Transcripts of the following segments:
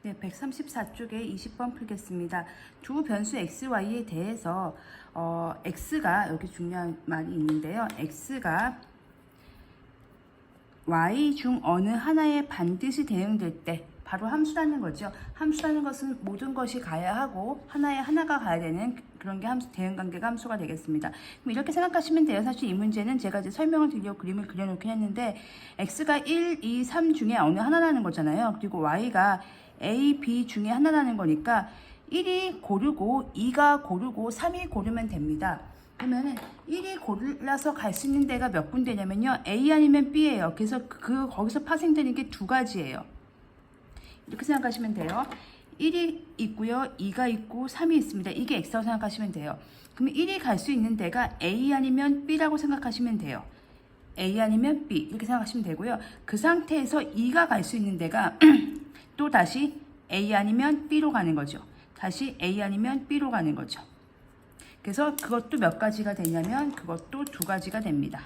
네, 134쪽에 20번 풀겠습니다. 두 변수 x, y에 대해서 x가 여기 중요한 말이 있는데요. x가 y 중 어느 하나에 반드시 대응될 때 바로 함수라는 거죠. 함수라는 것은 모든 것이 가야 하고 하나에 하나가 가야 되는 그런 게 대응관계가 함수가 되겠습니다. 그럼 이렇게 생각하시면 돼요. 사실 이 문제는 제가 이제 설명을 드리려고 그림을 그려놓긴 했는데 x가 1, 2, 3 중에 어느 하나라는 거잖아요. 그리고 y가 a, b 중에 하나라는 거니까 1이 고르고 2가 고르고 3이 고르면 됩니다. 그러면은 1이 골라서 갈 수 있는 데가 몇 군데냐면요. A 아니면 B예요. 그래서 거기서 파생되는 게 두 가지예요. 이렇게 생각하시면 돼요. 1이 있고요. 2가 있고 3이 있습니다. 이게 X라고 생각하시면 돼요. 그러면 1이 갈 수 있는 데가 A 아니면 B라고 생각하시면 돼요. A 아니면 B 이렇게 생각하시면 되고요. 그 상태에서 2가 갈 수 있는 데가 또 다시 A 아니면 B로 가는 거죠. 다시 A 아니면 B로 가는 거죠. 그래서 그것도 몇 가지가 되냐면 그것도 두 가지가 됩니다.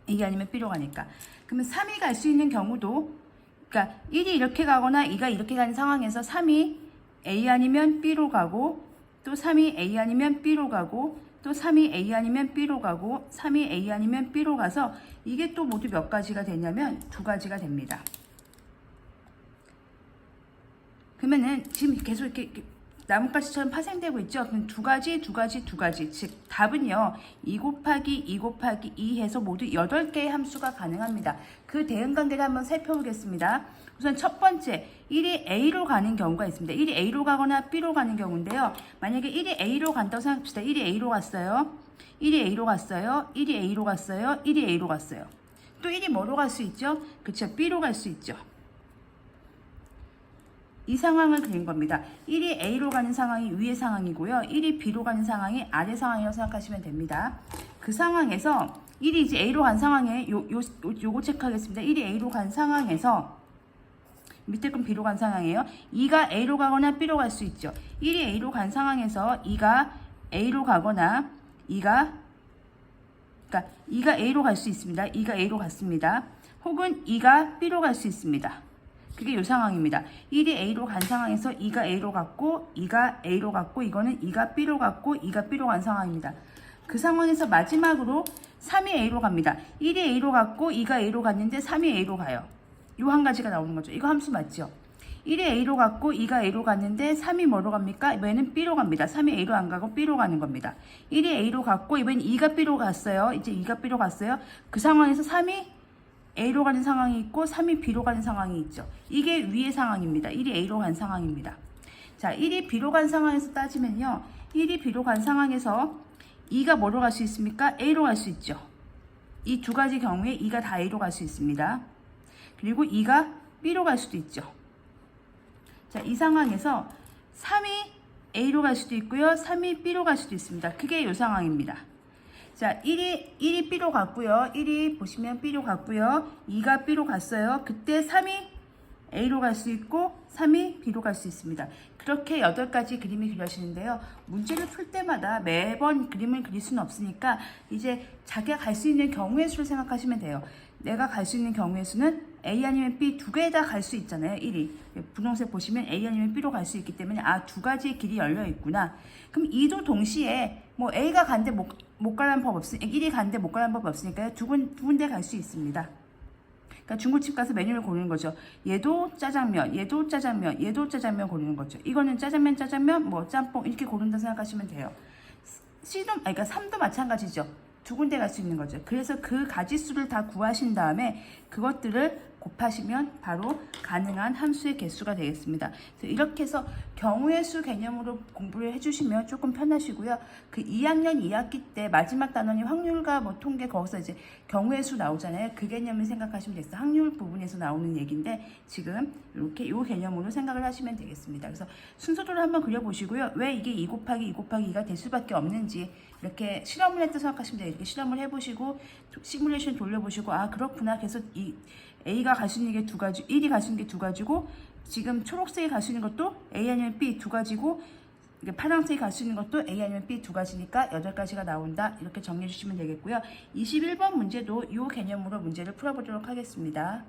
A 아니면 B로 가니까. 그러면 3이 갈 수 있는 경우도 그러니까 1이 이렇게 가거나 2가 이렇게 가는 상황에서 3이 A 아니면 B로 가고 또 3이 A 아니면 B로 가고 또 3이 A 아니면 B로 가고 3이 A 아니면 B로 가서 이게 또 모두 몇 가지가 되냐면 두 가지가 됩니다. 그러면은 지금 계속 이렇게 나뭇가지처럼 파생되고 있죠. 그럼 두 가지. 즉 답은요. 2 곱하기 2 곱하기 2 해서 모두 8개의 함수가 가능합니다. 그 대응관계를 한번 살펴보겠습니다. 우선 첫 번째 1이 A로 가는 경우가 있습니다. 1이 A로 가거나 B로 가는 경우인데요. 만약에 1이 A로 간다고 생각합시다. 1이 A로 갔어요. 1이 A로 갔어요. 1이 A로 갔어요. 1이 A로 갔어요. 또 1이 뭐로 갈 수 있죠? 그쵸. B로 갈 수 있죠. 이 상황을 그린 겁니다. 1이 A로 가는 상황이 위의 상황이고요. 1이 B로 가는 상황이 아래 상황이라고 생각하시면 됩니다. 그 상황에서 1이 이제 A로 간 상황에 요거 체크하겠습니다. 1이 A로 간 상황에서 밑에 건 B로 간 상황이에요. 2가 A로 가거나 B로 갈 수 있죠. 1이 A로 간 상황에서 2가 A로 가거나 2가 A로 갈 수 있습니다. 2가 A로 갔습니다. 혹은 2가 B로 갈 수 있습니다. 그게 이 상황입니다. 1이 A로 간 상황에서 2가 A로 갔고 2가 A로 갔고 이거는 2가 B로 갔고 2가 B로 간 상황입니다. 그 상황에서 마지막으로 3이 A로 갑니다. 1이 A로 갔고 2가 A로 갔는데 3이 A로 가요. 요 한 가지가 나오는 거죠. 이거 함수 맞죠? 1이 A로 갔고 2가 A로 갔는데 3이 뭐로 갑니까? 이번에는 B로 갑니다. 3이 A로 안 가고 B로 가는 겁니다. 1이 A로 갔고 이번엔 2가 B로 갔어요. 이제 2가 B로 갔어요. 그 상황에서 3이 A로 가는 상황이 있고 3이 B로 가는 상황이 있죠. 이게 위의 상황입니다. 1이 A로 간 상황입니다. 자, 1이 B로 간 상황에서 따지면요. 1이 B로 간 상황에서 2가 뭐로 갈 수 있습니까? A로 갈 수 있죠. 이 두 가지 경우에 2가 다 A로 갈 수 있습니다. 그리고 2가 B로 갈 수도 있죠. 자, 이 상황에서 3이 A로 갈 수도 있고요. 3이 B로 갈 수도 있습니다. 그게 이 상황입니다. 자, 1이 B로 갔고요. 1이 보시면 B로 갔고요. 2가 B로 갔어요. 그때 3이 A로 갈 수 있고 3이 B로 갈 수 있습니다. 그렇게 8가지 그림이 그려지는데요. 문제를 풀 때마다 매번 그림을 그릴 수는 없으니까 이제 자기가 갈 수 있는 경우의 수를 생각하시면 돼요. 내가 갈 수 있는 경우의 수는 A 아니면 B 두 개에다 갈 수 있잖아요. 1이. 분홍색 보시면 A 아니면 B로 갈 수 있기 때문에 두 가지의 길이 열려 있구나. 그럼 2도 동시에 뭐 A가 간데 못 가라는 법 없으니까 1이 간데 못 가라는 법 없으니까 두 군데 갈 수 있습니다. 그러니까 중국집 가서 메뉴를 고르는 거죠. 얘도 짜장면, 얘도 짜장면, 얘도 짜장면 고르는 거죠. 이거는 짜장면, 뭐 짬뽕 이렇게 고른다 생각하시면 돼요. 그러니까 3도 마찬가지죠. 두 군데 갈 수 있는 거죠. 그래서 그 가지수를 다 구하신 다음에 그것들을 곱하시면 바로 가능한 함수의 개수가 되겠습니다. 그래서 이렇게 해서 경우의 수 개념으로 공부를 해주시면 조금 편하시고요. 그 2학년 2학기 때 마지막 단원이 확률과 뭐 통계 거기서 이제 경우의 수 나오잖아요. 그 개념을 생각하시면 되겠어요. 확률 부분에서 나오는 얘기인데 지금 이렇게 이 개념으로 생각을 하시면 되겠습니다. 그래서 순서대로 한번 그려보시고요. 왜 이게 2 곱하기 2 곱하기 2가 될 수밖에 없는지 이렇게 실험을 했다 생각하시면 돼요. 이렇게 실험을 해보시고 시뮬레이션 돌려보시고 그렇구나. 그래서 이 A가 갈 수 있는 게 두 가지, 1이 갈 수 있는 게 두 가지고 지금 초록색이 갈 수 있는 것도 A 아니면 B 두 가지고 파란색이 갈 수 있는 것도 A 아니면 B 두 가지니까 8가지가 나온다. 이렇게 정리해 주시면 되겠고요. 21번 문제도 이 개념으로 문제를 풀어보도록 하겠습니다.